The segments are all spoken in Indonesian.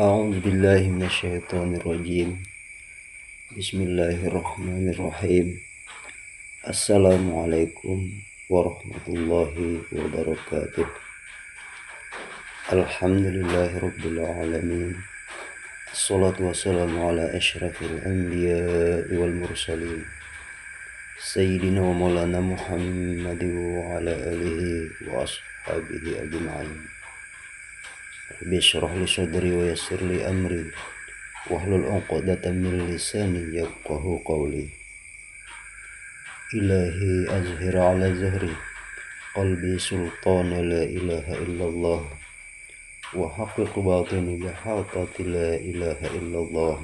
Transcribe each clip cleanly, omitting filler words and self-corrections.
أعوذ بالله من الشيطان الرجيم. بسم الله الرحمن الرحيم. السلام عليكم ورحمة الله وبركاته. الحمد لله رب العالمين. الصلاة والسلام على أشرف الأنبياء والمرسلين سيدنا ومولانا محمد وعلى آله وأصحابه أجمعين. رب اشرح لي صدري ويسر لي أمري واحلل عقدة من لساني يفقهوا قولي. إلهي أزهر على زهري قلبي سلطان لا إله إلا الله وحقق باطني بحاطة لا إله إلا الله.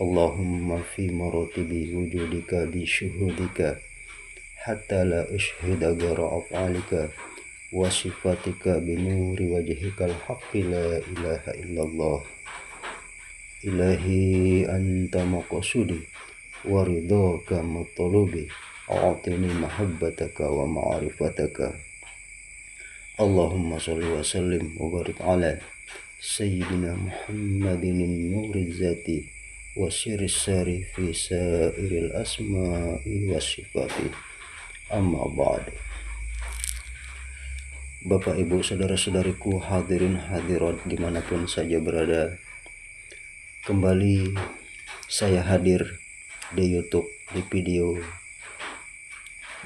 اللهم في مراتب وجودك بشهودك حتى لا أشهد غير أفعالك وصفاتك بنور وجهك الحق لا إله إلا الله. إلهي أنت مقصودي ورضاك مطلوبي أعطني محبتك ومعرفتك. اللهم صل وسلم وبارك على سيدنا محمد النور الذاتي وسر الساري في سائر الأسماء والصفات. Amma ba'd. Bapak ibu saudara-saudariku hadirin hadirat dimanapun saja berada, kembali saya hadir di YouTube, di video,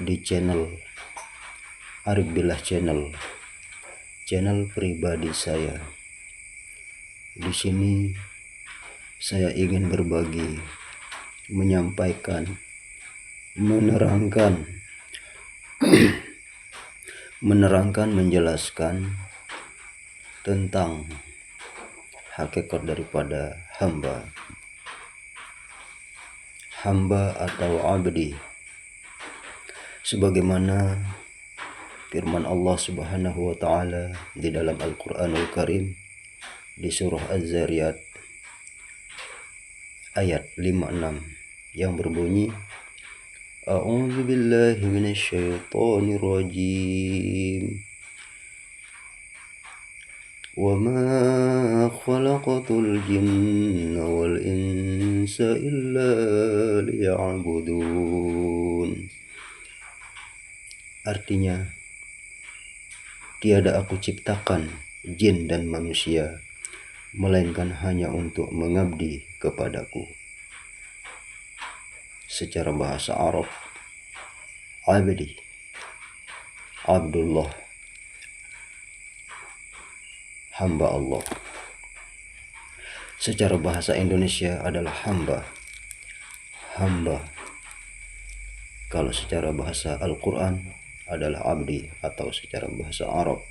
di channel Arif Billah channel pribadi saya. Di sini saya ingin berbagi, menyampaikan, menerangkan, menjelaskan tentang hakikat daripada hamba atau abdi, sebagaimana firman Allah Subhanahu wa taala di dalam Al-Qur'anul Karim di surah Az-Zariyat ayat 56 yang berbunyi, A'udzu billahi minasyaitonir rajim. Wa ma khalaqatul jinna wal insa illa liya'budun. Artinya, tiada aku ciptakan jin dan manusia melainkan hanya untuk mengabdi kepadaku. Secara bahasa Arab, abdi, Abdullah, hamba Allah. Secara bahasa Indonesia adalah hamba. Kalau secara bahasa Al-Quran adalah abdi, atau secara bahasa Arab.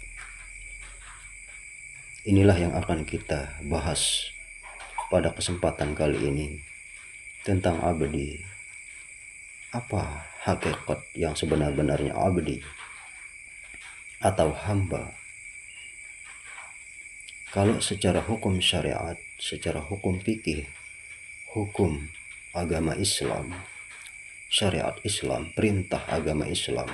Inilah yang akan kita bahas pada kesempatan kali ini tentang abdi. Apa hakikat yang sebenar-benarnya abdi atau hamba? Kalau secara hukum syariat, secara hukum fikih, hukum agama Islam, syariat Islam, perintah agama Islam,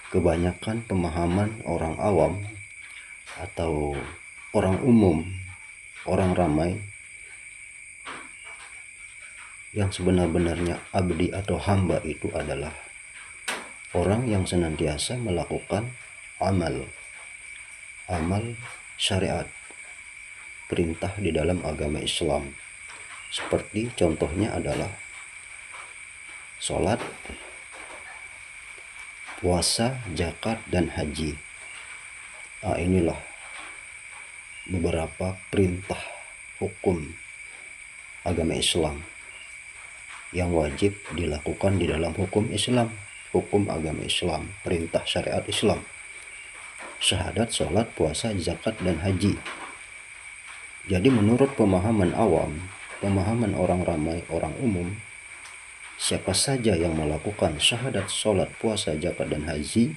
kebanyakan pemahaman orang awam atau orang umum, orang ramai, yang sebenar-benarnya abdi atau hamba itu adalah orang yang senantiasa melakukan amal syariat, perintah di dalam agama Islam. Seperti contohnya adalah sholat, puasa, zakat, dan haji. Inilah beberapa perintah hukum agama Islam yang wajib dilakukan di dalam hukum Islam, hukum agama Islam, perintah syariat Islam. Syahadat, sholat, puasa, zakat, dan haji. Jadi menurut pemahaman awam, pemahaman orang ramai, orang umum, siapa saja yang melakukan syahadat, sholat, puasa, zakat, dan haji,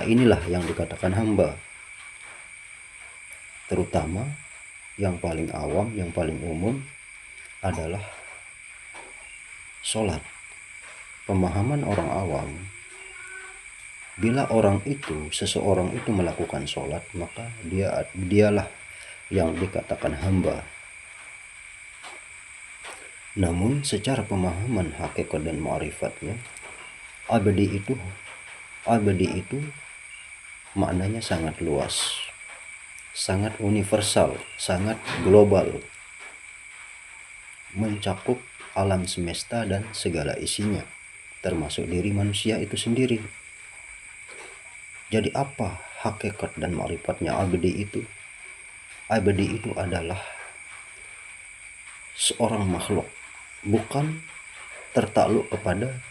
inilah yang dikatakan hamba. Terutama yang paling awam, yang paling umum adalah sholat. Pemahaman orang awam Bila seseorang itu melakukan sholat, maka dialah yang dikatakan hamba. Namun secara pemahaman hakikat dan ma'rifatnya, abdi itu maknanya sangat luas, sangat universal, sangat global, mencakup alam semesta dan segala isinya, termasuk diri manusia itu sendiri. Jadi apa hakikat dan ma'rifatnya abdi itu? Abdi itu adalah seorang makhluk, bukan tertakluk kepada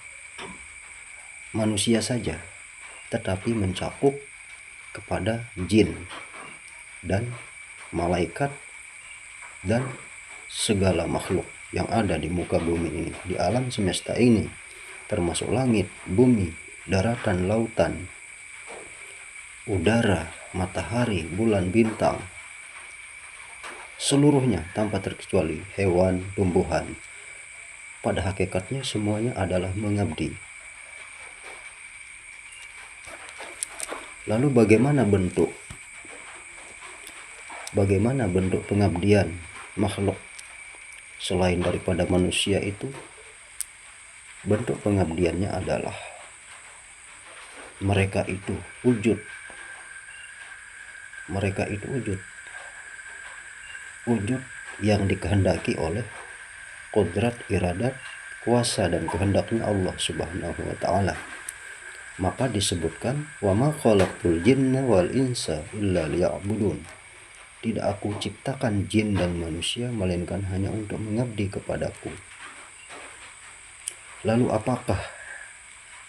manusia saja, tetapi mencakup kepada jin dan malaikat dan segala makhluk yang ada di muka bumi ini, di alam semesta ini, termasuk langit, bumi, daratan, lautan, udara, matahari, bulan, bintang, seluruhnya tanpa terkecuali, hewan, tumbuhan. Pada hakikatnya semuanya adalah mengabdi. Lalu bagaimana bentuk pengabdian makhluk selain daripada manusia itu? Bentuk pengabdiannya adalah mereka itu wujud yang dikehendaki oleh kodrat, iradat, kuasa dan kehendaknya Allah Subhanahu wa ta'ala. Maka disebutkan, wa ma khalaqtul jinna wal insa illa liya'budun. Tidak aku ciptakan jin dan manusia melainkan hanya untuk mengabdi kepadaku. Lalu apakah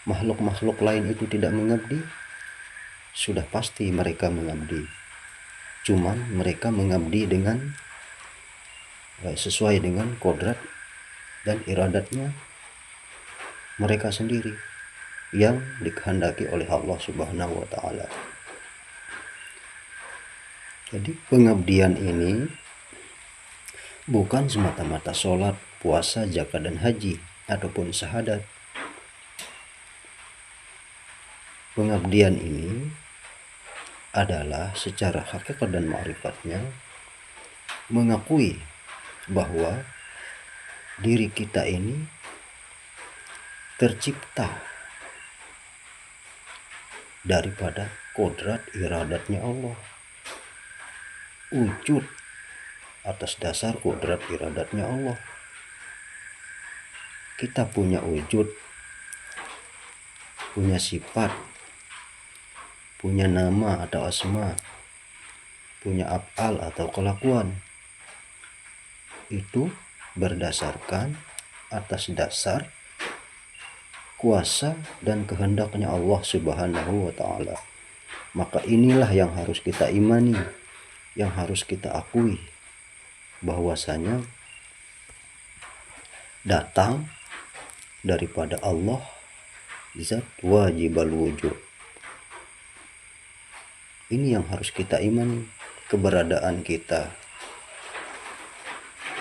makhluk-makhluk lain itu tidak mengabdi? Sudah pasti mereka mengabdi. Cuman mereka mengabdi sesuai dengan kodrat dan iradatnya mereka sendiri yang dikehendaki oleh Allah Subhanahu wa ta'ala. Jadi pengabdian ini bukan semata-mata sholat, puasa, zakat dan haji ataupun syahadat. Pengabdian ini adalah secara hakikat dan ma'rifatnya mengakui bahwa diri kita ini tercipta daripada kodrat iradatnya Allah, wujud atas dasar kodrat iradatnya Allah. Kita punya wujud, punya sifat, punya nama atau asma, punya af'al atau kelakuan. Itu berdasarkan atas dasar kuasa dan kehendaknya Allah Subhanahu wa ta'ala. Maka inilah yang harus kita imani, yang harus kita akui, bahwasanya datang daripada Allah, zat wajibal wujud. Ini yang harus kita imani, keberadaan kita,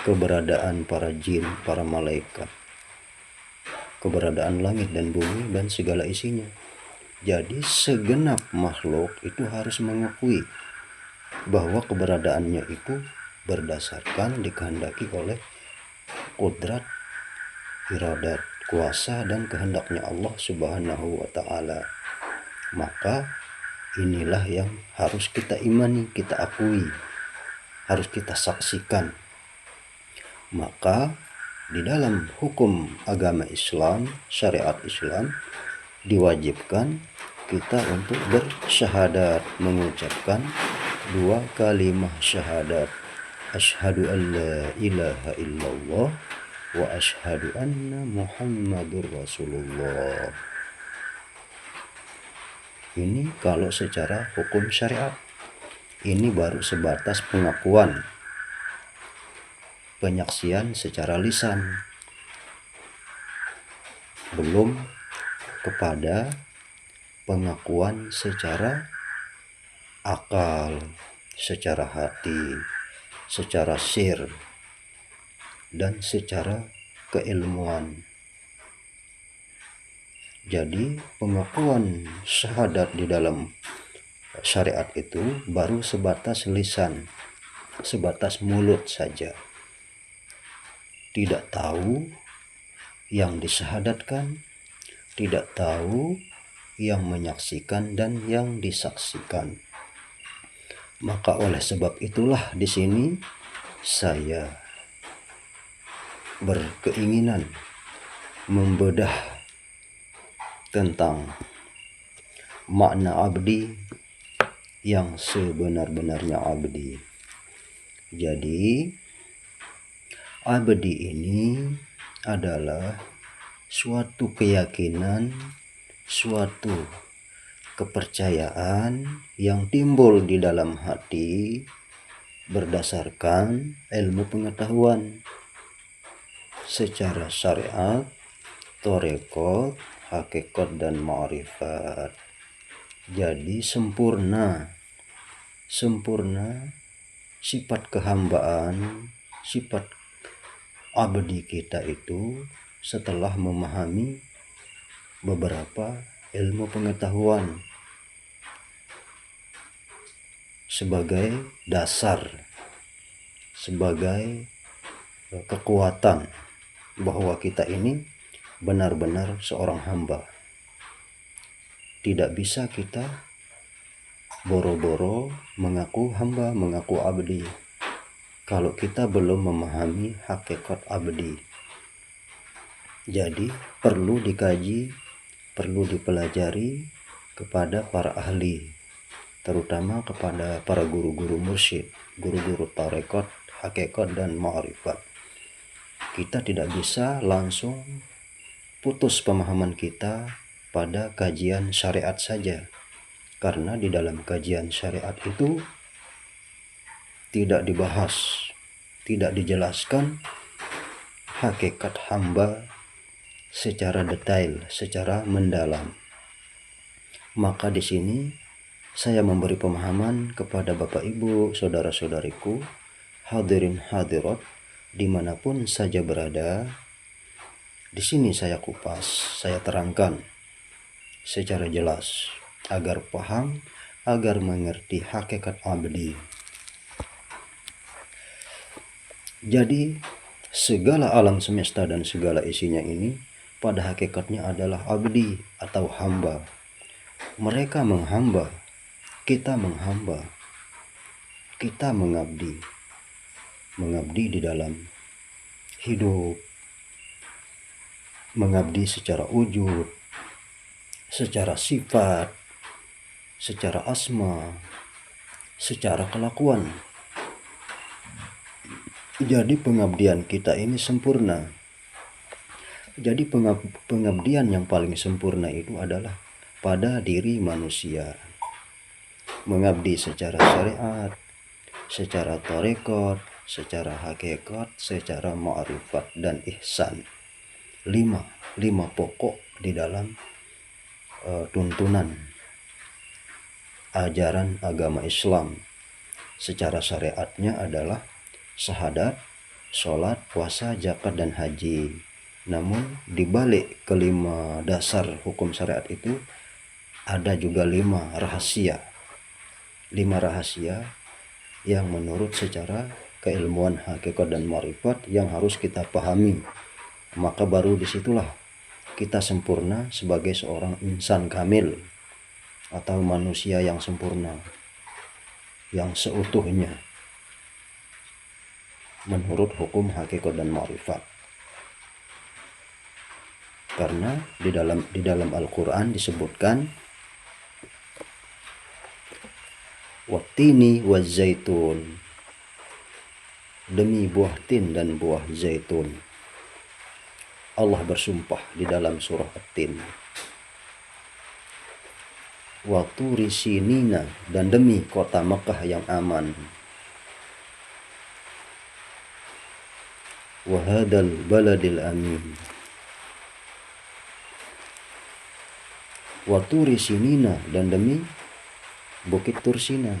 keberadaan para jin, para malaikat, keberadaan langit dan bumi dan segala isinya. Jadi segenap makhluk itu harus mengakui bahwa keberadaannya itu berdasarkan dikehendaki oleh kodrat, iradat, kuasa dan kehendaknya Allah Subhanahu wa ta'ala. Maka inilah yang harus kita imani, kita akui, harus kita saksikan. Maka di dalam hukum agama Islam, syariat Islam, diwajibkan kita untuk bersyahadat, mengucapkan 2 kalimat syahadat. Asyhadu an la ilaha illallah wa asyhadu anna Muhammadur Rasulullah. Ini kalau secara hukum syariat. Ini baru sebatas pengakuan, penyaksian secara lisan, belum kepada pengakuan secara akal, secara hati, secara sir, dan secara keilmuan. Jadi pengakuan syahadat di dalam syariat itu baru sebatas lisan, sebatas mulut saja. Tidak tahu yang disyahadatkan, tidak tahu yang menyaksikan dan yang disaksikan. Maka oleh sebab itulah di sini saya berkeinginan membedah tentang makna abdi yang sebenar-benarnya abdi. Jadi abdi ini adalah suatu keyakinan, suatu kepercayaan yang timbul di dalam hati berdasarkan ilmu pengetahuan secara syariat, torekot, hakikat, dan ma'rifat. Jadi sempurna sifat kehambaan, sifat abdi kita itu setelah memahami beberapa ilmu pengetahuan sebagai dasar, sebagai kekuatan bahwa kita ini benar-benar seorang hamba. Tidak bisa kita boro-boro mengaku hamba, mengaku abdi kalau kita belum memahami hakikat abdi. Jadi perlu dikaji, perlu dipelajari kepada para ahli, terutama kepada para guru-guru mursyid, guru-guru tarekat, hakikat, dan ma'rifat. Kita tidak bisa langsung putus pemahaman kita pada kajian syariat saja, karena di dalam kajian syariat itu tidak dibahas, tidak dijelaskan hakikat hamba secara detail, secara mendalam. Maka di sini saya memberi pemahaman kepada Bapak Ibu, saudara-saudariku, hadirin hadirat dimanapun saja berada. Di sini saya kupas, saya terangkan secara jelas agar paham, agar mengerti hakikat abdi. Jadi segala alam semesta dan segala isinya ini pada hakikatnya adalah abdi atau hamba. Mereka menghamba, kita menghamba, kita mengabdi di dalam hidup, mengabdi secara wujud, secara sifat, secara asma, secara kelakuan. Jadi pengabdian kita ini sempurna. Jadi pengabdian yang paling sempurna itu adalah pada diri manusia. Mengabdi secara syariat, secara tarekat, secara hakikat, secara ma'rifat, dan ihsan. Lima pokok di dalam tuntunan ajaran agama Islam. Secara syariatnya adalah syahadat, sholat, puasa, zakat, dan haji. Namun di balik kelima dasar hukum syariat itu ada juga 5 rahasia. 5 rahasia yang menurut secara keilmuan hakikat dan ma'rifat yang harus kita pahami. Maka baru disitulah kita sempurna sebagai seorang insan kamil atau manusia yang sempurna, yang seutuhnya menurut hukum hakikat dan ma'rifat. Karena di dalam Al-Qur'an disebutkan wattini wazzaitun, demi buah tin dan buah zaitun. Allah bersumpah di dalam surah At-Tin. Wa turi sinina, dan demi kota Mekah yang aman. Wa hadal baladil amin. Wa turi sinina, dan demi bukit Tursina.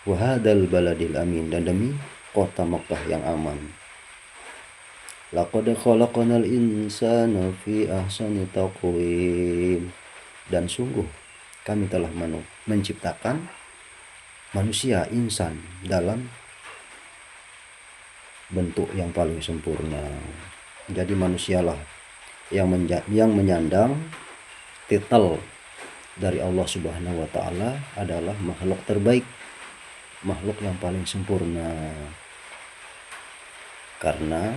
Wa hadal baladil amin, dan demi kota Mekah yang aman. Laqad khalaqnal insana fi ahsani taqwim. Dan sungguh kami telah menciptakan manusia, insan, dalam bentuk yang paling sempurna. Jadi manusialah yang menyandang titel dari Allah Subhanahu wa Ta'ala adalah makhluk terbaik, makhluk yang paling sempurna. Karena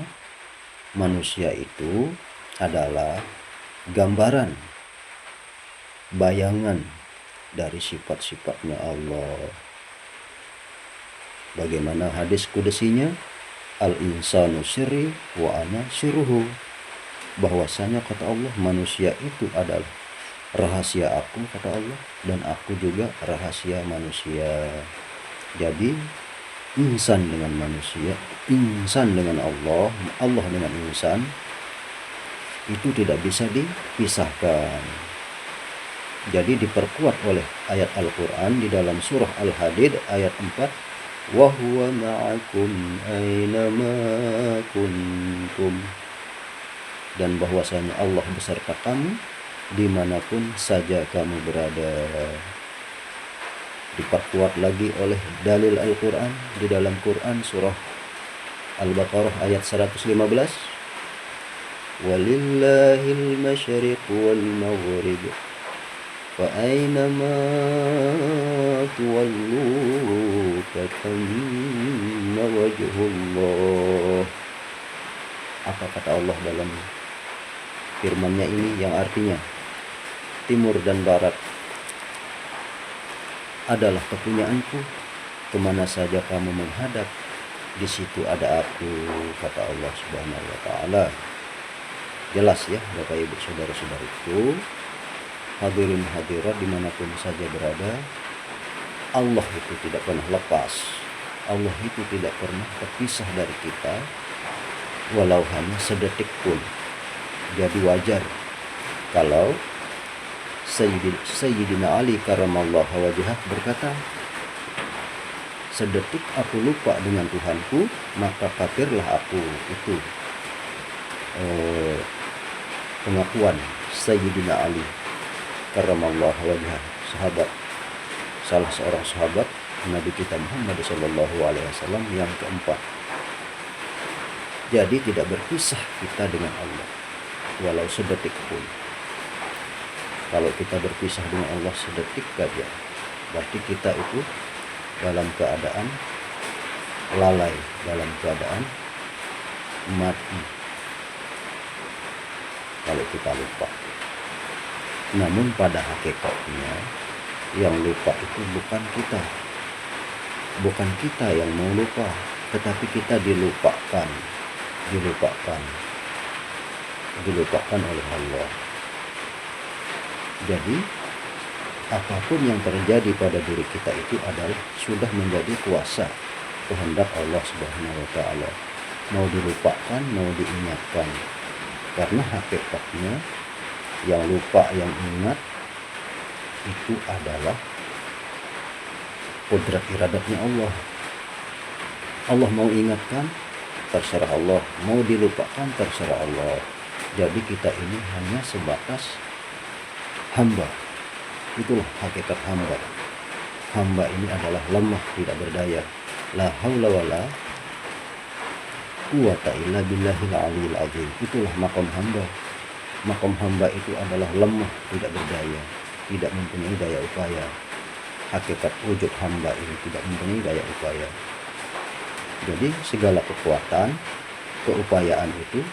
manusia itu adalah gambaran, bayangan dari sifat-sifatnya Allah. Bagaimana hadis kudusinya? Al-insanu sirri wa ana sirruhu. Bahwasanya kata Allah, manusia itu adalah rahasia aku, kata Allah, dan aku juga rahasia manusia. Jadi insan dengan manusia, insan dengan Allah, Allah dengan insan, itu tidak bisa dipisahkan. Jadi diperkuat oleh ayat Al-Quran di dalam surah Al-Hadid ayat 4, wa huwa ma'akum aynama kuntum. Dan bahwasanya Allah beserta kamu dimanapun saja kamu berada. Diperkuat lagi oleh dalil Al-Quran di dalam Quran surah Al-Baqarah ayat 115, walillahil masyriq wal maghrib fa aynama tuwallu fatamma wajhullah. Apa kata Allah dalam firman-Nya ini yang artinya timur dan barat adalah kepunyaanku, kemana saja kamu menghadap di situ ada aku, kata Allah Subhanahu wa Ta'ala. Jelas ya Bapak Ibu saudara-saudariku, hadirin hadirat dimanapun saja berada, Allah itu tidak pernah lepas, Allah itu tidak pernah terpisah dari kita, walau hanya sedetik pun. Jadi wajar kalau Sayyidina Ali karramallahu wajhah berkata, sedetik aku lupa dengan Tuhanku, maka kafirlah aku. Itu pengakuan Sayyidina Ali karramallahu wajhah, sahabat, salah seorang sahabat Nabi kita Muhammad SAW yang keempat. Jadi tidak berpisah kita dengan Allah walau sedetik pun. Kalau kita berpisah dengan Allah sedetik saja, berarti kita itu dalam keadaan lalai, dalam keadaan mati. Kalau kita lupa. Namun pada hakikatnya yang lupa itu bukan kita. Bukan kita yang mau lupa, tetapi kita dilupakan oleh Allah. Jadi apapun yang terjadi pada diri kita itu adalah sudah menjadi kuasa kehendak Allah Subhanahu wa Ta'ala. Mau dilupakan, mau diingatkan. Karena hakikatnya yang lupa, yang ingat itu adalah qudrat iradatnya Allah. Allah mau ingatkan, terserah Allah. Mau dilupakan, terserah Allah. Jadi kita ini hanya sebatas hamba. Itulah hakikat hamba. Hamba ini adalah lemah, tidak berdaya. La haula wala quwata illa billahil aliyil azim. Itulah makom hamba. Makom hamba itu adalah lemah, tidak berdaya, tidak mempunyai daya upaya. Hakikat wujud hamba ini tidak mempunyai daya upaya. Jadi segala kekuatan, keupayaan itu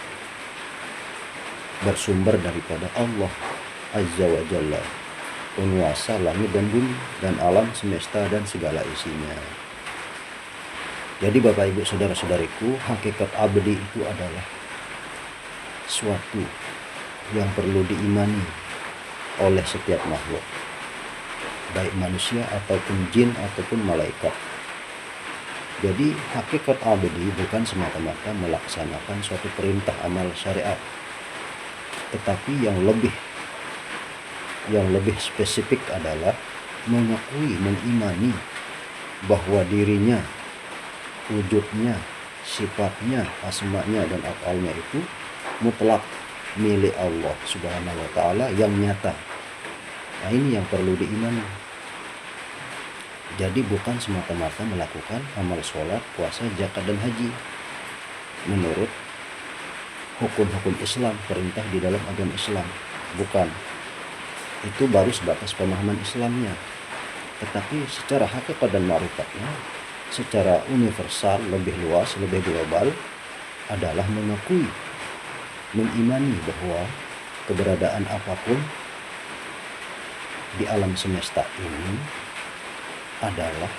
bersumber daripada Allah Azza wa Jalla, penguasa langit dan bumi dan alam semesta dan segala isinya. Jadi Bapak Ibu saudara-saudariku, hakikat abadi itu adalah suatu yang perlu diimani oleh setiap makhluk, baik manusia ataupun jin ataupun malaikat. Jadi hakikat abadi bukan semata-mata melaksanakan suatu perintah amal syariat, tetapi yang lebih spesifik adalah mengakui, mengimani bahwa dirinya, wujudnya, sifatnya, asma'nya dan af'alnya itu mutlak milik Allah Subhanahu wa taala yang nyata. Nah, ini yang perlu diimani. Jadi bukan semata-mata melakukan amal sholat, puasa, zakat dan haji menurut hukum-hukum Islam, perintah di dalam agama Islam. Bukan. Itu baru sebatas pemahaman Islamnya. Tetapi secara hakikat dan ma'rifatnya, secara universal, lebih luas, lebih global, adalah mengakui, mengimani bahwa keberadaan apapun di alam semesta ini adalah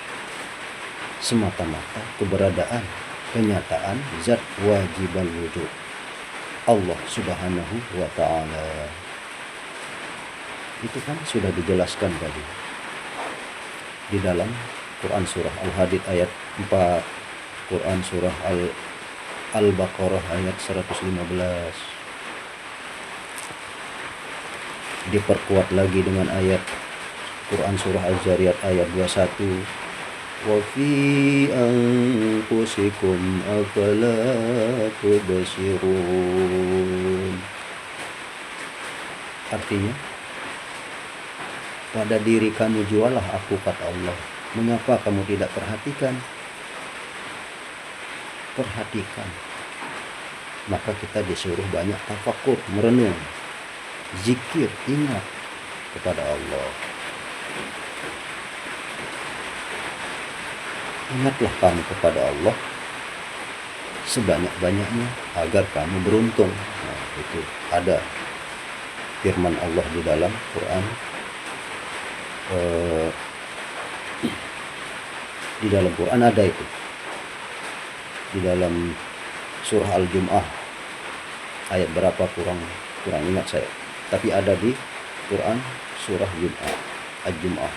semata-mata keberadaan, kenyataan zat wajibal wujud Allah Subhanahu wa ta'ala. Itu kan sudah dijelaskan tadi di dalam Quran surah Al-Hadid ayat 4, Quran surah Al-Baqarah ayat 115. Diperkuat lagi dengan ayat Quran surah Az-Zariyat ayat 21. Wa fi anfusikum afala tubsirun. Artinya, pada diri kamu jualah aku, kata Allah. Mengapa kamu tidak perhatikan? Perhatikan. Maka kita disuruh banyak tafakur, merenung, zikir, ingat kepada Allah. Ingatlah kamu kepada Allah sebanyak-banyaknya agar kamu beruntung. Nah, itu ada firman Allah di dalam Quran, di dalam Quran ada itu, di dalam surah Al-Jum'ah ayat berapa kurang ingat saya, tapi ada di Quran surah Al-Jum'ah.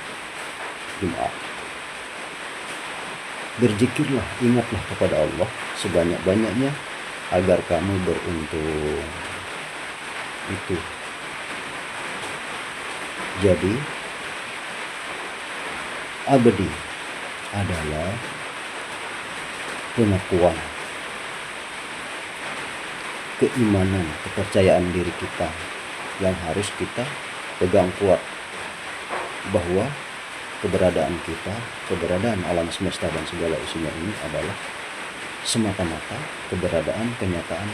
Berzikirlah, ingatlah kepada Allah sebanyak-banyaknya agar kamu beruntung. Itu. Jadi abdi adalah pengakuan, keimanan, kepercayaan diri kita yang harus kita pegang kuat, bahwa keberadaan kita, keberadaan alam semesta dan segala isinya ini adalah semata-mata keberadaan, kenyataan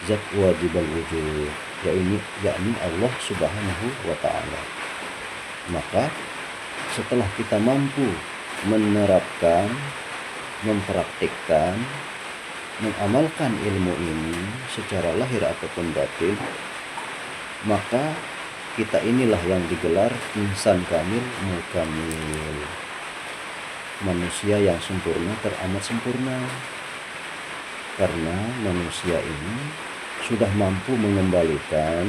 zat wajibal wujud, yakni Allah Subhanahu wa ta'ala. Maka setelah kita mampu menerapkan, mempraktikkan, mengamalkan ilmu ini secara lahir ataupun batin, maka kita inilah yang digelar insan kamil mukamil, manusia yang sempurna teramat sempurna, karena manusia ini sudah mampu mengembalikan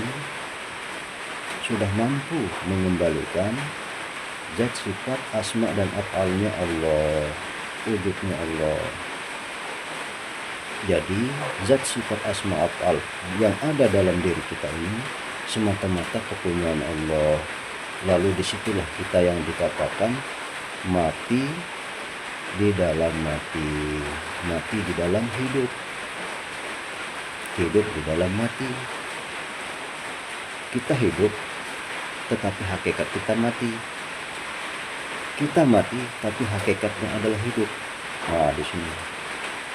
zat sifat asma dan af'alnya Allah, wujudnya Allah. Jadi zat sifat asma af'al yang ada dalam diri kita ini semata-mata kepunyaan Allah. Lalu disitulah kita yang dikatakan mati di dalam mati, mati di dalam hidup, hidup di dalam mati. Kita hidup, tetapi hakikat kita mati. Kita mati, tapi hakikatnya adalah hidup. Nah, di sini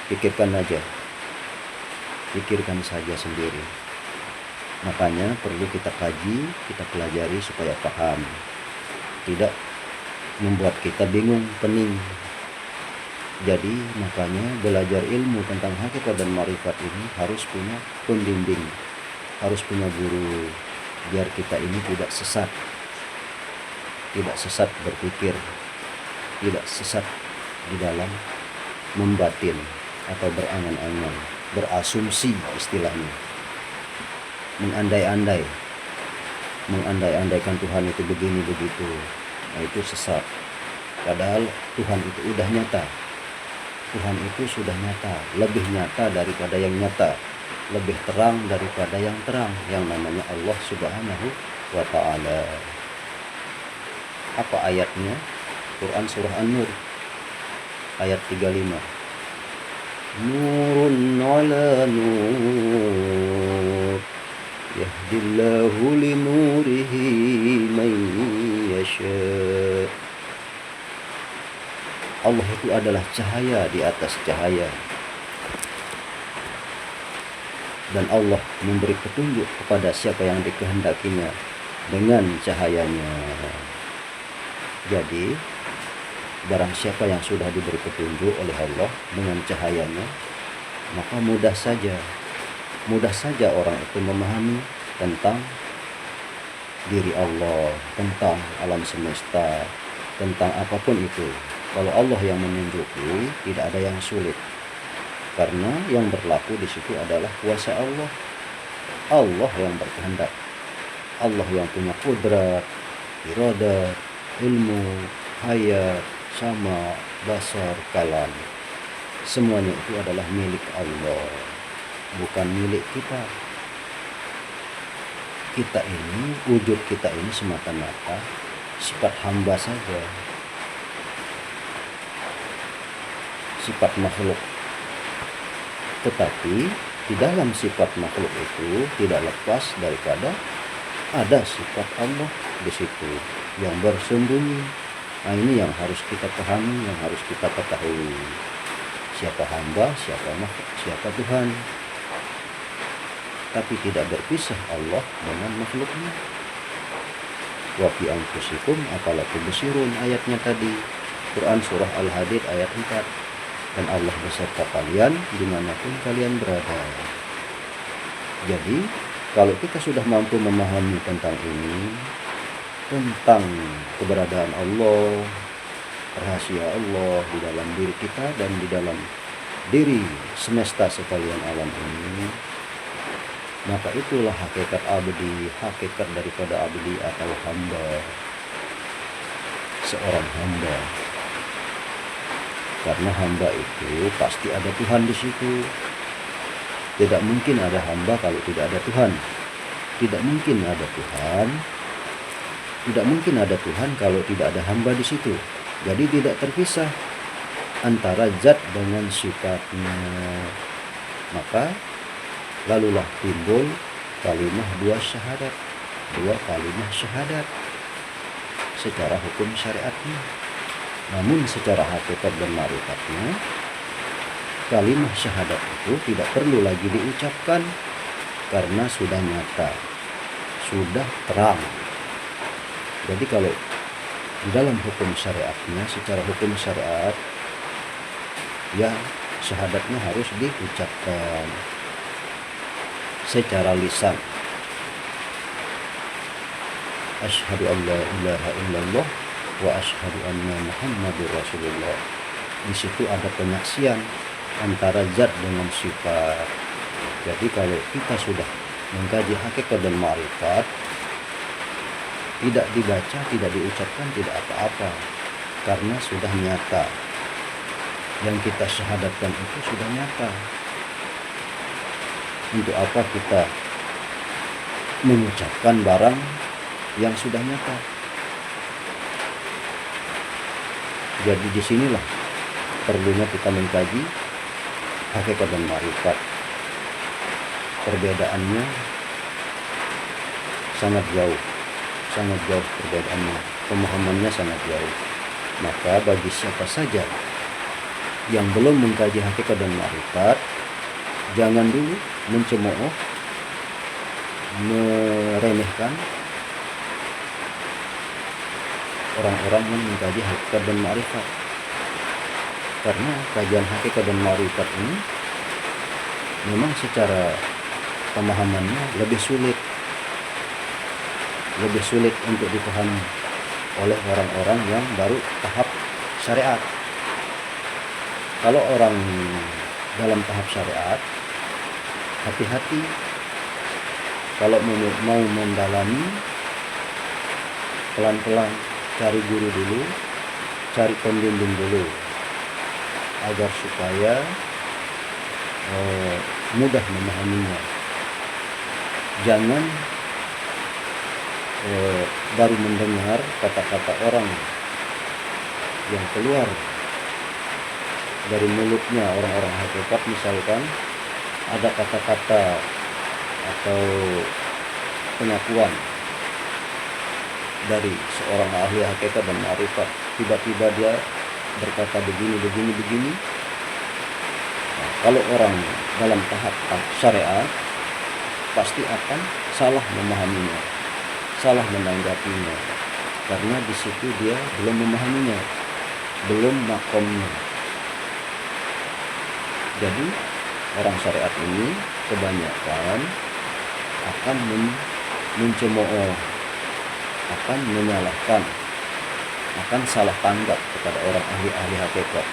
pikirkan saja sendiri. Makanya perlu kita kaji, kita pelajari supaya paham, tidak membuat kita bingung, pening. Jadi makanya belajar ilmu tentang hakikat dan ma'rifat ini harus punya pembimbing, harus punya guru, biar kita ini tidak sesat berpikir, tidak sesat di dalam membatin atau berangan-angan, berasumsi istilahnya, mengandai-andaikan Tuhan itu begini begitu. Nah, itu sesat. Padahal Tuhan itu udah nyata. Tuhan itu sudah nyata, lebih nyata daripada yang nyata, lebih terang daripada yang terang, yang namanya Allah Subhanahu wa ta'ala. Apa ayatnya? Quran surah An-Nur ayat 35. nurun ala nur, yahdillahu linurihi man yasha. Allah itu adalah cahaya di atas cahaya, dan Allah memberi petunjuk kepada siapa yang dikehendakinya dengan cahayanya. Jadi barang siapa yang sudah diberi petunjuk oleh Allah dengan cahayanya, maka mudah saja orang itu memahami tentang diri Allah, tentang alam semesta, tentang apapun itu. Kalau Allah yang menunjuki, tidak ada yang sulit, karena yang berlaku di situ adalah kuasa Allah. Allah yang berkehendak, Allah yang punya kudrat, iradat, ilmu, hayat, sama, basar, kalam. Semuanya itu adalah milik Allah, bukan milik kita. Kita ini, wujud kita ini semata-mata sifat hamba saja, sifat makhluk. Tetapi di dalam sifat makhluk itu tidak lepas daripada ada sifat Allah di situ yang bersembunyi. Nah, ini yang harus kita pahami, yang harus kita ketahui. Siapa hamba, siapa makhluk, siapa Tuhan. Tapi tidak berpisah Allah dengan makhluknya. Wa fi anfusikum afala tubsirun, ayatnya tadi, Quran surah Al-Hadid ayat 4. Dan Allah beserta kalian dimanapun kalian berada. Jadi kalau kita sudah mampu memahami tentang ini, tentang keberadaan Allah, rahasia Allah di dalam diri kita dan di dalam diri semesta sekalian alam ini, maka itulah hakikat abdi, hakikat daripada abdi atau hamba, seorang hamba. Karena hamba itu pasti ada Tuhan di situ. Tidak mungkin ada hamba kalau tidak ada Tuhan. Tidak mungkin ada Tuhan. Tidak mungkin ada Tuhan kalau tidak ada hamba di situ. Jadi tidak terpisah antara zat dengan sifatnya. Maka lalulah timbul kalimat dua kalimat syahadat secara hukum syariatnya. Namun secara hakikat dan ma'rifatnya, kalimat syahadat itu tidak perlu lagi diucapkan karena sudah nyata, sudah terang. Jadi kalau di dalam hukum syariatnya, secara hukum syariat, ya syahadatnya harus diucapkan secara lisan. Asyhadu an la ilaha illallah wa asyhadu anna Muhammadur Rasulullah. Di situ ada penyaksian antara zat dengan sifat. Jadi kalau kita sudah mengkaji hakikat dan ma'rifat, tidak dibaca, tidak diucapkan, tidak apa-apa, karena sudah nyata. Yang kita syahadatkan itu sudah nyata. Untuk apa kita mengucapkan barang yang sudah nyata? Jadi disinilah perlunya kita mengkaji hakikat dan ma'rifat. Perbedaannya sangat jauh perbedaannya, pemahamannya sangat jauh. Maka bagi siapa saja yang belum mengkaji hakikat dan ma'rifat, jangan dulu mencemooh, meremehkan orang-orang yang mengkaji hakikat dan ma'rifat. Karena kajian hakikat dan ma'rifat ini memang secara pemahamannya lebih sulit untuk dipahami oleh orang-orang yang baru tahap syariat. Kalau orang dalam tahap syariat, hati-hati kalau mau mendalami, pelan-pelan, cari guru dulu, cari pembimbing dulu, agar supaya mudah memahaminya. Jangan baru mendengar kata-kata orang yang keluar dari mulutnya orang-orang hakikat, misalkan ada kata-kata atau pengakuan dari seorang ahli hakikat dan ma'rifat, tiba-tiba dia berkata begini. Nah, kalau orang dalam tahap syariat pasti akan salah memahaminya, salah menanggapinya, karena di situ dia belum memahaminya, belum makomnya. Jadi orang syariat ini kebanyakan akan mencemooh, akan menyalahkan, akan salah tanggap kepada orang ahli hakikat,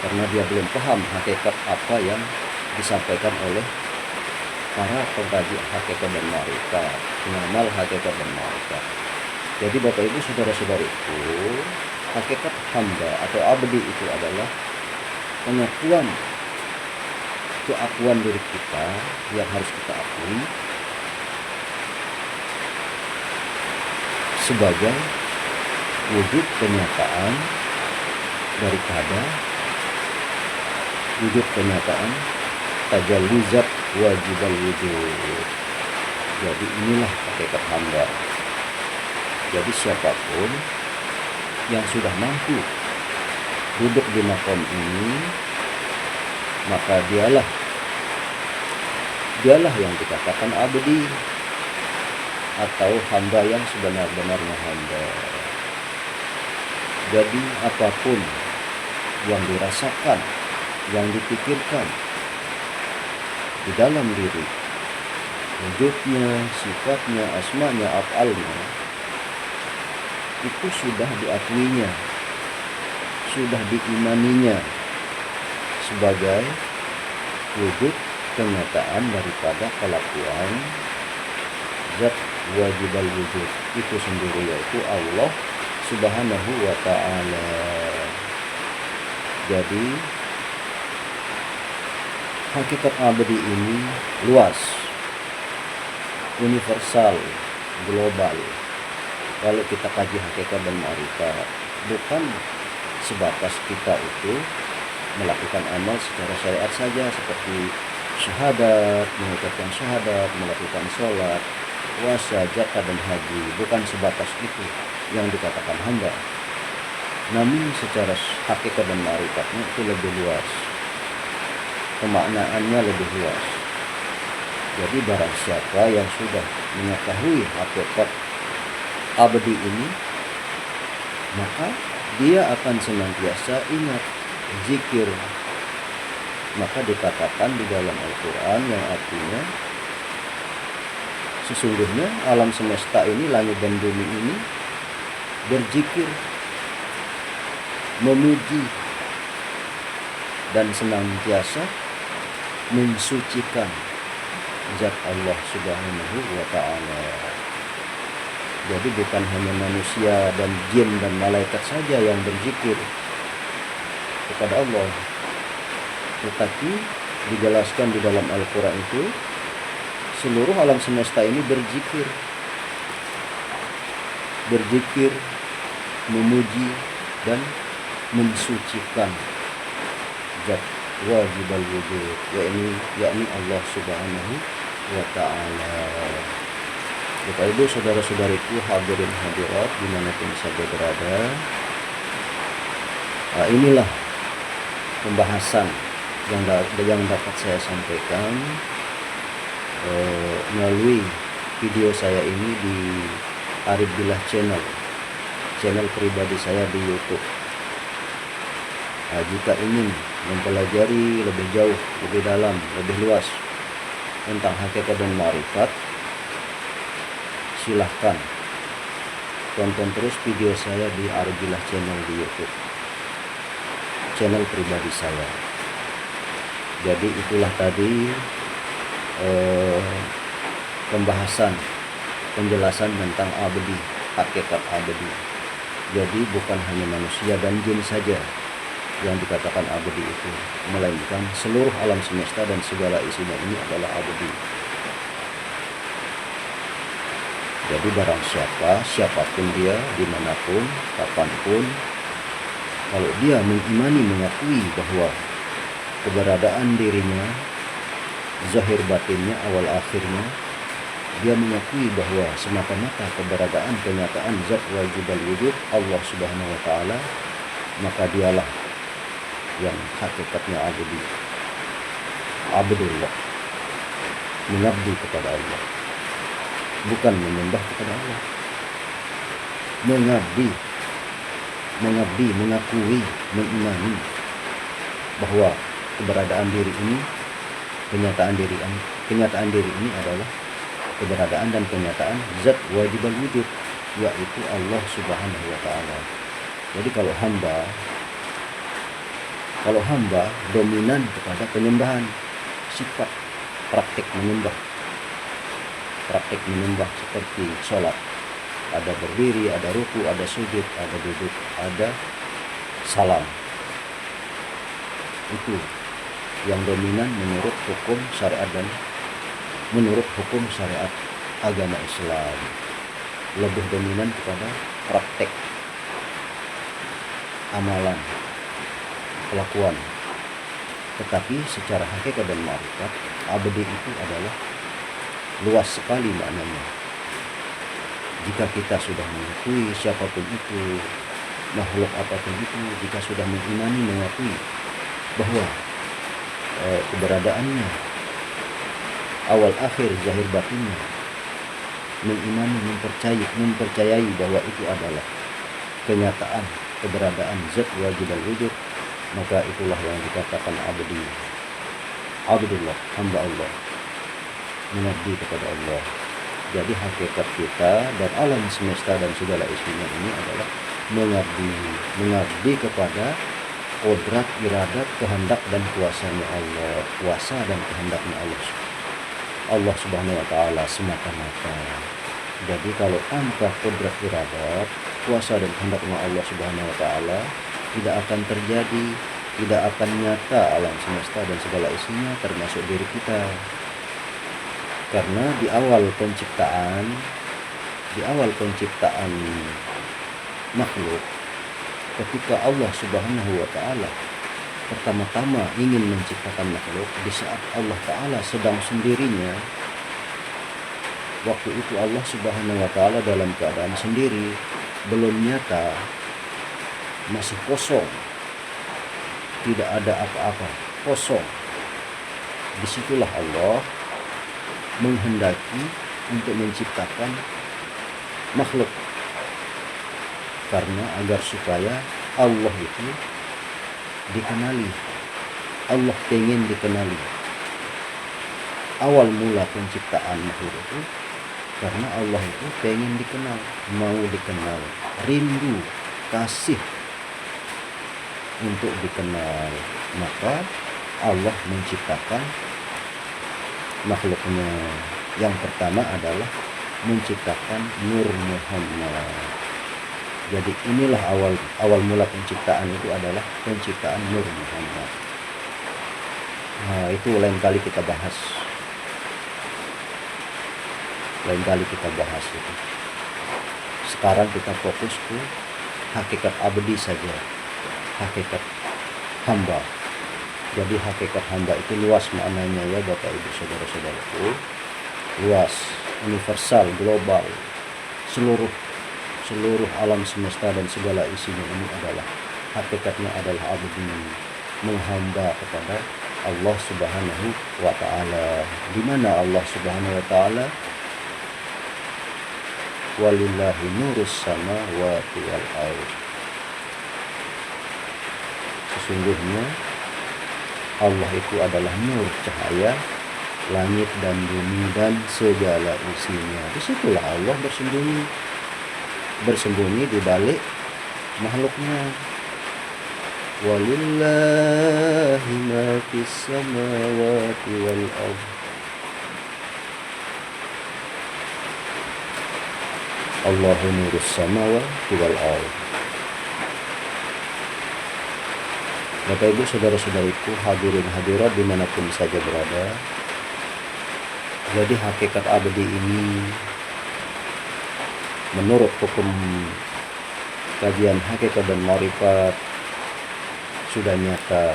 karena dia belum paham hakikat apa yang disampaikan oleh para pengkaji hakikat dan ma'rifat, pengamal hakikat dan ma'rifat. Jadi Bapak Ibu saudara-saudariku, hakikat hamba atau abdi itu adalah pengakuan, keakuan diri kita yang harus kita akui sebagai wujud kenyataan daripada wujud kenyataan tajalli zat wajibal wujud. Jadi inilah hakikat hamba. Jadi siapapun yang sudah mampu duduk di makom ini, maka dialah yang dikatakan abdi atau hamba yang sebenar-benarnya hamba. Jadi apapun yang dirasakan, yang dipikirkan di dalam diri, wujudnya, sifatnya, asmanya, af'alnya, itu sudah diakuinya, sudah diimaninya sebagai wujud kenyataan daripada kelakuan zat wajibal wujud itu sendiri, yaitu Allah Subhanahu wa ta'ala. Jadi hakikat abadi ini luas, universal, global. Kalau kita kaji hakikat dan ma'rifat, bukan sebatas kita itu melakukan amal secara syariat saja, seperti syahadat, mengucapkan syahadat, melakukan sholat, puasa, zakat dan haji. Bukan sebatas itu yang dikatakan hamba, namun secara hakikat dan ma'rifatnya itu lebih luas, pemaknaannya lebih luas. Jadi barang siapa yang sudah mengetahui hakikat abadi ini, maka dia akan senantiasa ingat, zikir. Maka dikatakan di dalam Al-Quran yang artinya sesungguhnya alam semesta ini, langit dan bumi ini berzikir, memuji, dan senantiasa mensucikan zat Allah Subhanahu wa ta'ala. Jadi bukan hanya manusia dan jin dan malaikat saja yang berzikir kepada Allah, tetapi dijelaskan di dalam Al-Quran itu seluruh alam semesta ini berzikir, memuji dan mensucikan zat wajibal wujud, yakni Allah Subhanahu wa ta'ala. Bapak Ibu saudara-saudariku, hadirin hadirat dimanapun saja berada, inilah pembahasan yang dapat saya sampaikan melalui video saya ini di Arif Billah channel pribadi saya di YouTube. Jika ingin mempelajari lebih jauh, lebih dalam, lebih luas tentang hakikat dan ma'rifat, silahkan tonton terus video saya di Arif Billah channel di YouTube, channel pribadi saya. Jadi itulah tadi penjelasan tentang abadi, hakikat abadi. Jadi bukan hanya manusia dan jin saja yang dikatakan abadi itu, melainkan seluruh alam semesta dan segala isinya ini adalah abadi. Jadi barang siapapun dia, dimanapun, kapanpun, Kalau dia mengimani, mengakui bahwa keberadaan dirinya, zahir batinnya, awal akhirnya, dia mengakui bahwa semata-mata keberadaan kenyataan zat wajib al-wujud Allah subhanahu wa ta'ala, maka dialah yang hakikatnya abdullah, mengabdi kepada Allah, bukan menyembah kepada Allah. Mengabdi, mengakui, mengimani bahwa keberadaan diri ini, kenyataan diri ini adalah keberadaan dan kenyataan zat wajib al-wujud, yaitu Allah subhanahu wa ta'ala. Jadi kalau hamba dominan kepada penyembahan, sifat praktik menyembah seperti sholat, ada berdiri, ada ruku, ada sujud, ada duduk, ada salam. Itu yang dominan menurut hukum syariat dan menurut hukum syariat agama Islam. Lebih dominan kepada praktek, amalan, kelakuan. Tetapi secara hakikat dan ma'rifat, abdi itu adalah luas sekali maknanya. Jika kita sudah mengakui siapapun itu, makhluk apapun itu, jika sudah mengimani, mengakui bahwa keberadaannya, awal akhir, zahir batinnya, mengimani, mempercayai bahwa itu adalah kenyataan keberadaan zat wajib al-wujud, maka itulah yang dikatakan abdullah, hamba Allah, mengabdi kepada Allah. Jadi hakikat kita dan alam semesta dan segala isinya ini adalah mengabdi kepada kodrat, iradat, kehendak dan kuasanya Allah, kuasa dan kehendaknya Allah subhanahu wa ta'ala semata-mata. Jadi kalau tanpa kodrat, iradat, kuasa dan kehendaknya Allah subhanahu wa ta'ala, tidak akan terjadi, tidak akan nyata alam semesta dan segala isinya, termasuk diri kita. Karena di awal penciptaan makhluk, ketika Allah subhanahu wa ta'ala pertama-tama ingin menciptakan makhluk, di saat Allah ta'ala sedang sendirinya, waktu itu Allah subhanahu wa ta'ala dalam keadaan sendiri, belum nyata, masih kosong, tidak ada apa-apa, kosong. Disitulah Allah menghendaki untuk menciptakan makhluk, karena agar supaya Allah itu dikenali, Allah pengen dikenali. Awal mula penciptaan makhluk itu karena Allah itu pengen dikenal, mau dikenal, rindu, kasih untuk dikenal, maka Allah menciptakan makhluknya. Yang pertama adalah menciptakan Nur Muhammad. Jadi inilah awal mula penciptaan itu adalah penciptaan Nur Muhammad. Nah, itu lain kali kita bahas itu. Sekarang kita fokus ke hakikat abdi saja, hakikat hamba. Jadi hakikat hamba itu luas maknanya ya Bapak Ibu saudara-saudaraku, luas, universal, global, seluruh alam semesta dan segala isinya ini adalah hakikatnya adalah abdi, menghamba kepada Allah subhanahu wa ta'ala. Di mana Allah subhanahu wa ta'ala? Walillahi nurus samawati wal ardh. Sesungguhnya Allah itu adalah nur, cahaya langit dan bumi dan segala isinya. Disitulah Allah bersembunyi di balik makhluknya. Walillahi ma fis samawati wal ardh. Allahu nurus samawati wal ardh. Bapak Ibu saudara-saudariku, hadirin hadirat dimanapun saja berada, jadi hakikat abdi ini menurut hukum kajian hakikat dan marifat sudah nyata,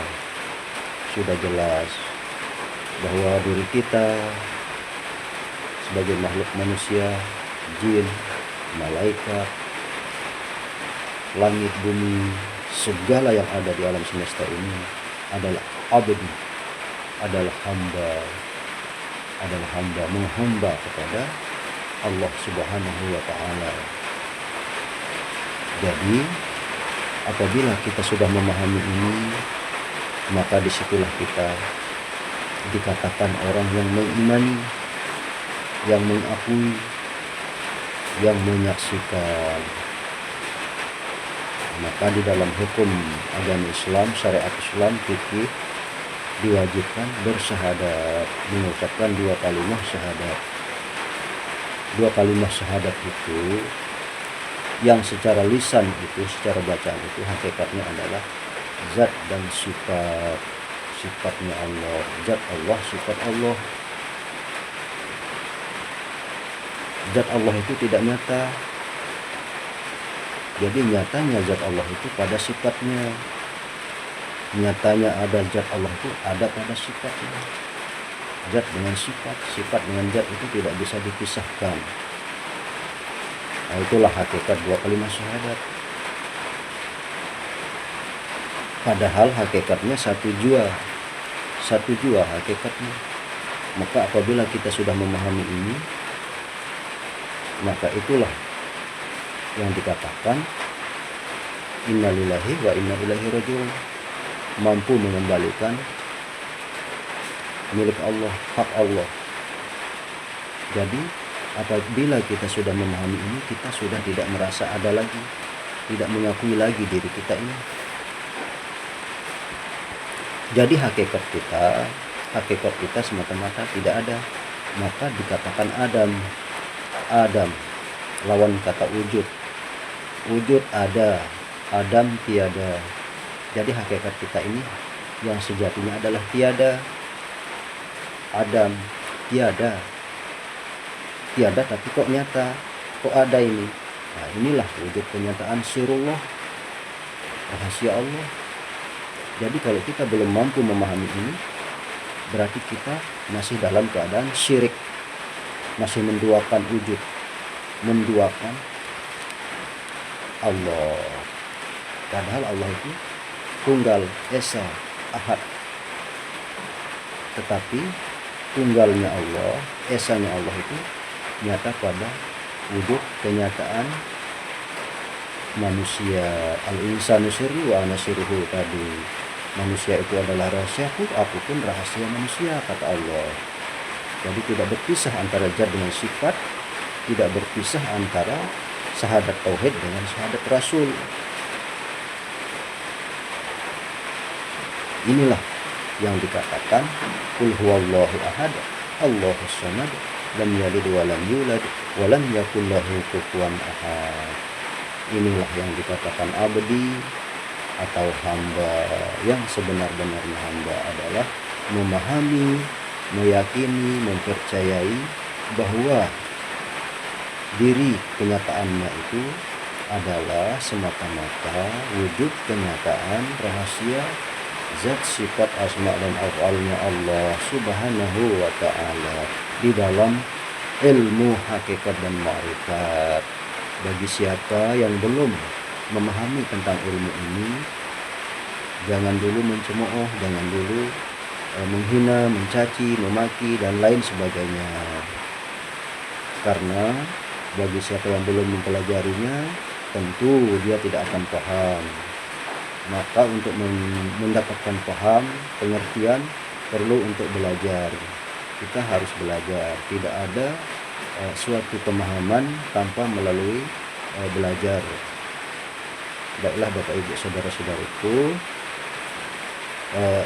sudah jelas bahwa diri kita sebagai makhluk manusia, jin, malaikat, langit, bumi, segala yang ada di alam semesta ini adalah abdi, adalah hamba menghamba kepada Allah Subhanahu wa Ta'ala. Jadi apabila kita sudah memahami ini, maka disitulah kita dikatakan orang yang mengimani, yang mengakui, yang menyaksikan. Maka di dalam hukum agama Islam, syariat Islam, fikih, diwajibkan bersyahadat, mengucapkan 2 kalimat syahadat. 2 kalimat syahadat itu yang secara lisan itu, secara bacaan itu hakikatnya adalah zat dan sifat. Sifatnya Allah, zat Allah, sifat Allah. Zat Allah itu tidak nyata. Jadi nyatanya zat Allah itu pada sifatnya. Nyatanya ada zat Allah itu ada pada sifatnya. Zat dengan sifat, sifat dengan zat itu tidak bisa dipisahkan. Nah, itulah hakikat 2 kalimat syahadat. Padahal hakikatnya satu jua hakikatnya. Maka apabila kita sudah memahami ini, maka itulah yang dikatakan innalillahi wa inna ilaihi raji'un, mampu mengembalikan milik Allah, hak Allah. Jadi apabila kita sudah memahami ini, kita sudah tidak merasa ada lagi, tidak mengakui lagi diri kita ini. Jadi hakikat kita semata-mata tidak ada. Maka dikatakan Adam lawan kata wujud ada, Adam tiada. Jadi hakikat kita ini yang sejatinya adalah tiada. Adam tiada tapi kok nyata, kok ada ini. Nah, inilah wujud kenyataan sirullah, rahasia Allah. Jadi kalau kita belum mampu memahami ini, berarti kita masih dalam keadaan syirik, masih menduakan wujud, menduakan Allah. Padahal Allah itu tunggal, esa, ahad. Tetapi tunggalnya Allah, esanya Allah itu nyata pada wujud kenyataan manusia. Al-insanu sirru wa ana sirruhu tadi. Manusia itu adalah rahasiaku, aku pun rahasia manusia, kata Allah. Jadi tidak berpisah antara zat dengan sifat, tidak berpisah antara syahadat tauhid dengan syahadat rasul. Inilah yang dikatakan qul huwallahu ahad, Allahus samad, lam yalid wa lam yulad wa lam yakul lahu kufuwan ahad. Inilah yang dikatakan abdi atau hamba. Yang sebenar-benarnya hamba adalah memahami, meyakini, mempercayai bahwa diri kenyataannya itu adalah semata-mata wujud kenyataan rahasia zat, sifat, asma dan af'alnya Allah Subhanahu wa Ta'ala di dalam ilmu hakikat dan ma'rifat. Bagi siapa yang belum memahami tentang ilmu ini, jangan dulu mencemooh, jangan dulu menghina, mencaci, memaki dan lain sebagainya. Karena bagi siapa yang belum mempelajarinya, tentu dia tidak akan paham. Maka untuk mendapatkan paham, pengertian, perlu untuk belajar. Kita harus belajar. Tidak ada suatu pemahaman tanpa melalui belajar. Baiklah Bapak Ibu saudara-saudaraku,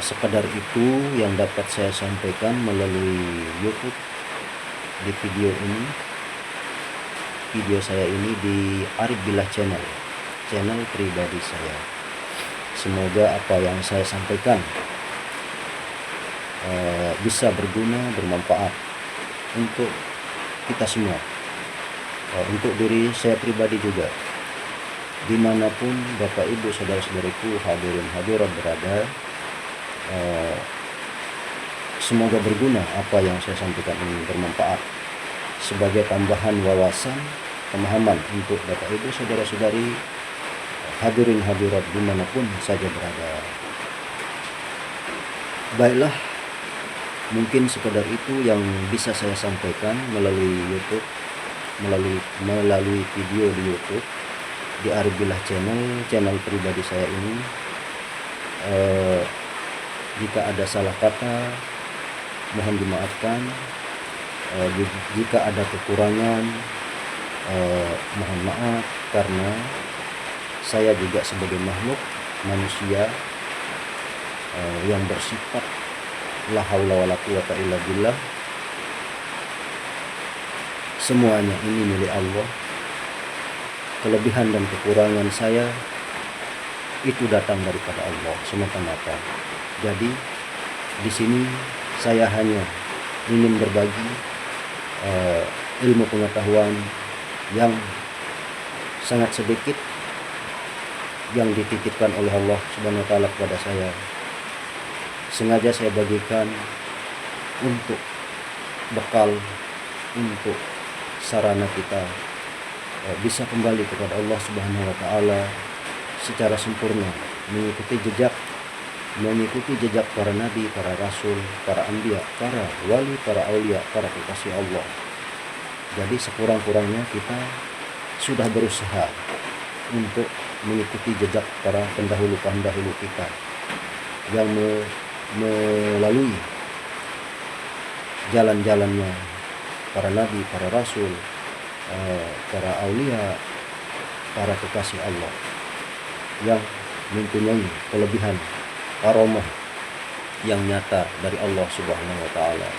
sekedar itu yang dapat saya sampaikan melalui YouTube di video ini. Video saya ini di Arif Billah channel pribadi saya. Semoga apa yang saya sampaikan bisa berguna, bermanfaat untuk kita semua, untuk diri saya pribadi juga. dimanapun Bapak Ibu saudara-saudariku hadirin hadirat berada, semoga berguna apa yang saya sampaikan ini, bermanfaat sebagai tambahan wawasan pemahaman untuk Bapak Ibu saudara-saudari hadirin hadirat dimanapun saja berada. Baiklah, mungkin sekedar itu yang bisa saya sampaikan melalui YouTube, melalui video di YouTube di Aribillah channel pribadi saya ini. Jika ada salah kata mohon dimaafkan, jika ada kekurangan mohon maaf, karena saya juga sebagai makhluk manusia yang bersifat la haula wala quwata illa billah, semuanya ini milik Allah. Kelebihan dan kekurangan saya itu datang daripada Allah semata-mata. Jadi di sini saya hanya ingin berbagi ilmu pengetahuan yang sangat sedikit yang dititipkan oleh Allah Subhanahu wa taala kepada saya. Sengaja saya bagikan untuk bekal, untuk sarana kita bisa kembali kepada Allah Subhanahu wa taala secara sempurna, mengikuti jejak para nabi, para rasul, para anbiya, para wali, para aulia, para kekasih Allah. Jadi sekurang-kurangnya kita sudah berusaha untuk mengikuti jejak para pendahulu kita yang melalui jalan-jalannya para nabi, para rasul, para aulia, para kekasih Allah yang mempunyai kelebihan karomah yang nyata dari Allah Subhanahu wa taala.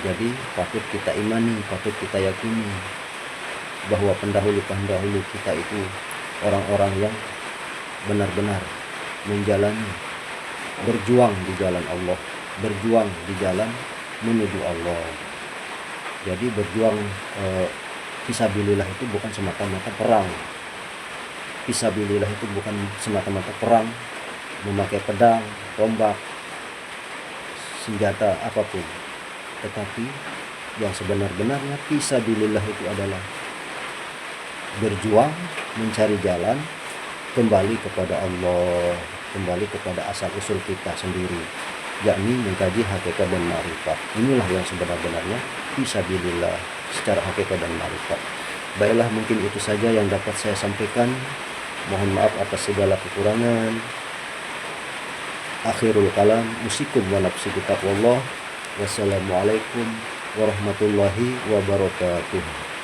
Jadi patut kita imani, patut kita yakini bahwa pendahulu kita itu orang-orang yang benar-benar menjalani, berjuang di jalan Allah, berjuang di jalan menuju Allah. Jadi berjuang fisabilillah itu bukan semata-mata perang. Fisabilillah itu bukan semata-mata perang memakai pedang, tombak, senjata apapun. Tetapi yang sebenar-benarnya fisabilillah itu adalah berjuang mencari jalan kembali kepada Allah, kembali kepada asal usul kita sendiri, yakni mengkaji hakikat dan ma'rifat. Inilah yang sebenar-benarnya fisabilillah secara hakikat dan ma'rifat. Baiklah, mungkin itu saja yang dapat saya sampaikan. Mohon maaf atas segala kekurangan. Akhirul kalam, usikum wa nafsi bitaqwallah. Wassalamualaikum warahmatullahi wabarakatuh.